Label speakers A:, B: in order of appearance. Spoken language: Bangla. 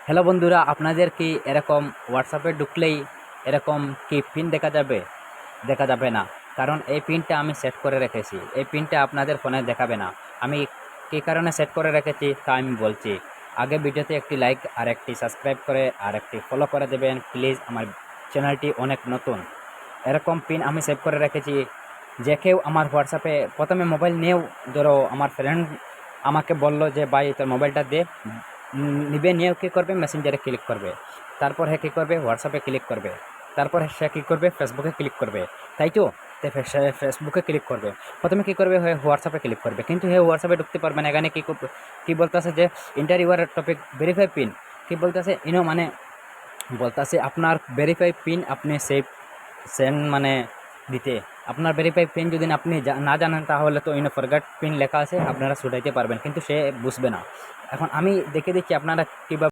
A: হ্যালো বন্ধুরা, আপনাদের কি এরকম হোয়াটসঅ্যাপে ঢুকলেই এরকম কি পিন দেখা যাবে? দেখা যাবে না, কারণ এই পিনটা আমি সেট করে রেখেছি। এই পিনটা আপনাদের ফোনে দেখাবে না। আমি কী কারণে সেট করে রেখেছি তা আমি বলছি। আগে ভিডিওতে একটি লাইক আর একটি সাবস্ক্রাইব করে আর একটি ফলো করে দেবেন প্লিজ। আমার চ্যানেলটি অনেক নতুন। এরকম পিন আমি সেভ করে রেখেছি। যে কেউ আমার হোয়াটসঅ্যাপে প্রথমে মোবাইল নিয়েও, ধরো আমার ফ্রেন্ড আমাকে বলল যে ভাই তোর মোবাইলটা দে, নিবে, নিয়ে কী করবে, মেসেঞ্জারে ক্লিক করবে। তারপর কী করবে, হোয়াটসঅ্যাপে ক্লিক করবে। তারপর সে কী করবে, ফেসবুকে ক্লিক করবে। তাই তো? তো সে ফেসবুকে ক্লিক করবে। প্রথমে কী করবে, হোয়াটসঅ্যাপে ক্লিক করবে, কিন্তু হোয়াটসঅ্যাপে ঢুকতে পারবে না। এখানে কী বলতেছে যে enter your topic verify pin. কী বলতেছে মানে বলতেছে আপনার ভেরিফাই পিন আপনি সেন্ড মানে দিতে। আপনার ভেরিফাই পিন যদি আপনি না জানেন তাহলে তো ফরগেট পিন লেখা আছে, আপনারা ছুটাইতে পারবেন, কিন্তু সে বুঝবে না। এখন আমি দেখে দিচ্ছি আপনারা কীভাবে